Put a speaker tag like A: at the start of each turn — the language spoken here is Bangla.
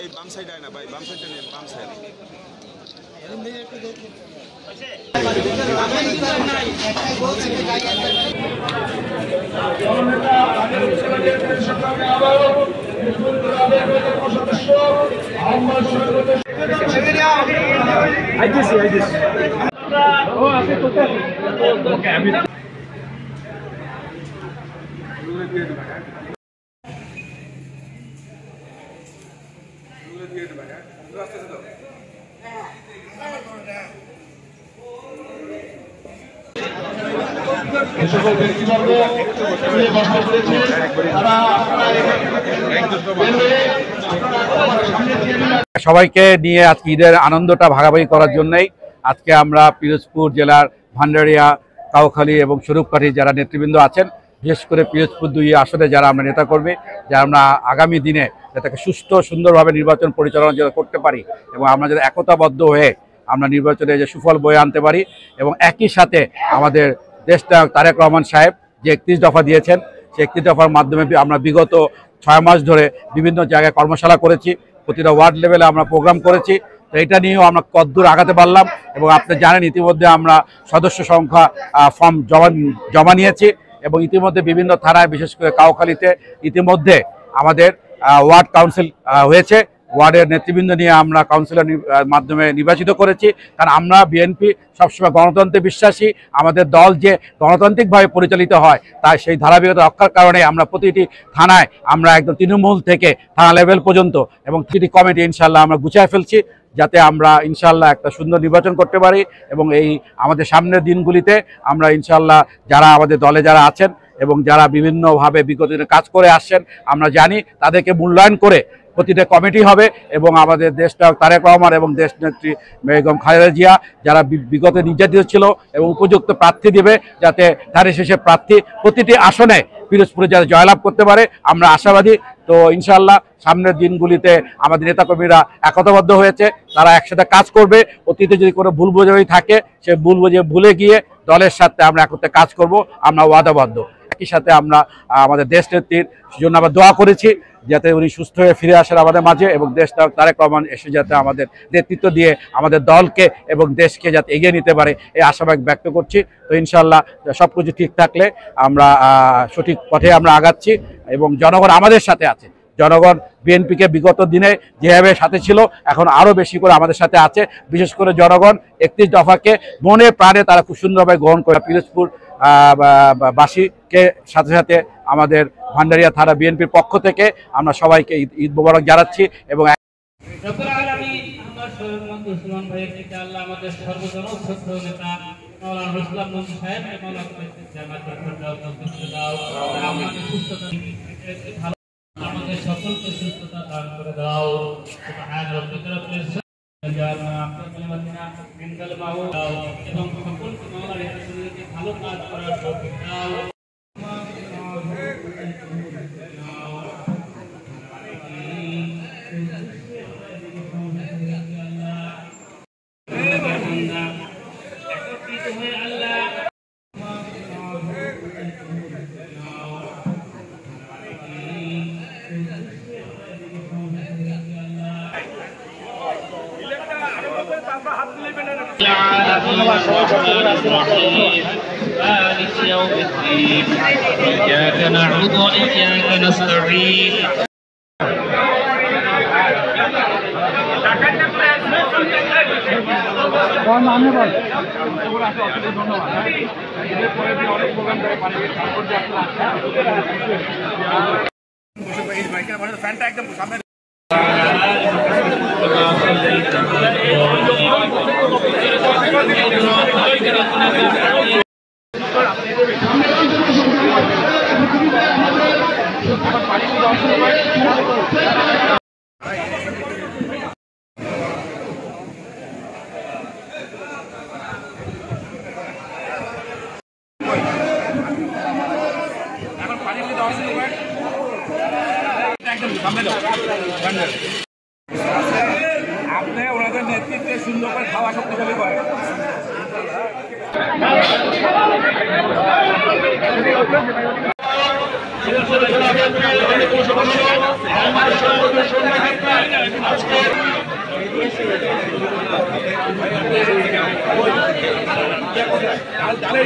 A: এই বাম সাইড আয় না ভাই, বাম সাইডটা নিন, বাম সাইড।
B: সবাইকে নিয়ে আজকে ঈদের আনন্দটা ভাগাভাগি করার জন্যই আজকে আমরা পিরোজপুর জেলার ভান্ডারিয়া, কাউখালী এবং স্বরূপকাঠি যারা নেতৃবৃন্দ আছেন, বিশেষ করে পিরোজপুর 2 আসনে যারা আমরা নেতাকর্মী, যারা আমরা আগামী দিনে যাতে সুষ্ঠু সুন্দরভাবে নির্বাচন পরিচালনা যাতে করতে পারি এবং আমরা যাতে একতাবদ্ধ হয়ে আমরা নির্বাচনে যে সুফল বয়ে আনতে পারি এবং একই সাথে আমাদের দেশনায়ক তারেক রহমান সাহেব যে 31 দফা দিয়েছেন, সেই 31 দফার মাধ্যমে আমরা বিগত 6 মাস ধরে বিভিন্ন জায়গায় কর্মশালা করেছি, প্রতিটা ওয়ার্ড লেভেলে আমরা প্রোগ্রাম করেছি। তো এটা নিয়েও আমরা কতদূর আগাতে পারলাম এবং আপনি জানেন ইতিমধ্যে আমরা সদস্য সংখ্যা ফর্ম জমা নিয়েছি এবং ইতিমধ্যে বিভিন্ন থানায় বিশেষ করে কাউখালীতে ইতিমধ্যে আমাদের ওয়ার্ড কাউন্সিল হয়েছে। ওয়ার্ডের নেতৃবৃন্দ নিয়ে আমরা কাউন্সিলর মাধ্যমে নির্বাচিত করেছি, কারণ আমরা বিএনপি সবসময় গণতন্ত্রে বিশ্বাসী। আমাদের দল যে গণতান্ত্রিকভাবে পরিচালিত হয় তাই সেই ধারাবাহিকতা রক্ষার কারণে আমরা প্রতিটি থানায় আমরা একদম তৃণমূল থেকে থানা লেভেল পর্যন্ত এবং প্রতিটি কমিটি ইনশাল্লাহ আমরা গুছিয়ে ফেলছি, যাতে আমরা ইনশাল্লাহ একটা সুন্দর নির্বাচন করতে পারি এবং এই আমাদের সামনের দিনগুলিতে আমরা ইনশাল্লাহ যারা আমাদের দলে যারা আছেন এবং যারা বিভিন্নভাবে বিগত দিনে কাজ করে আসছেন আমরা জানি তাদেরকে মূল্যায়ন করে প্রতিটা কমিটি হবে এবং আমাদের দেশনায়ক তারেক রহমান এবং দেশনেত্রী বেগম খালেদা জিয়া যারা বিগত নির্যাতিত ছিল এবং উপযুক্ত প্রার্থী দেবে, যাতে ধারে শেষে প্রার্থী প্রতিটি আসনে পিরোজপুরে যাতে জয়লাভ করতে পারে আমরা আশাবাদী। তো ইনশাআল্লাহ সামনের দিনগুলিতে আমাদের নেতাকর্মীরা একতাবদ্ধ হয়েছে, তারা একসাথে কাজ করবে। অতীতে যদি কোনো ভুল বোঝাবুঝি থাকে সে ভুল ভুলে গিয়ে দলের সাথে আমরা একত্রে কাজ করব, আমরা ওয়াদাবদ্ধ। একই সাথে আমরা আমাদের দেশনেত্রীর জন্য আমরা দোয়া করেছি যাতে উনি সুস্থ হয়ে ফিরে আসেন আমাদের মাঝে এবং দেশনায়ক তারেক রহমান এসে যাতে আমাদের নেতৃত্ব দিয়ে আমাদের দলকে এবং দেশকে যাতে এগিয়ে নিতে পারে এই আশাবাদ ব্যক্ত করছি। তো ইনশাআল্লাহ সব কিছু ঠিক থাকলে আমরা সঠিক পথে আমরা আগাচ্ছি এবং জনগণ আমাদের সাথে আছে। জনগণ বিএনপিকে বিগত দিনে যেভাবে সাথে ছিল এখন আরও বেশি করে আমাদের সাথে আছে। বিশেষ করে জনগণ 31 দফাকে মনে প্রাণে তারা খুব সুন্দরভাবে গ্রহণ করে। পিরোজপুর বাসীকে সাথে সাথে আমাদের ভান্ডারিয়া থানা বিএনপির পক্ষ থেকে আমরা সবাইকে ঈদ মোবারক জানাচ্ছি এবং
C: আমাদের সকলকে সুস্থতা দান করে দাও। এবং সকলকে ভালো কাজ করার তৌফিক দাও। مالك يوم الدين إياك نعبد وإياك نستعين
A: আপনি ওনাদের নেতৃত্বে সুন্দর করে খাওয়া শক্তিশালী করে ডাল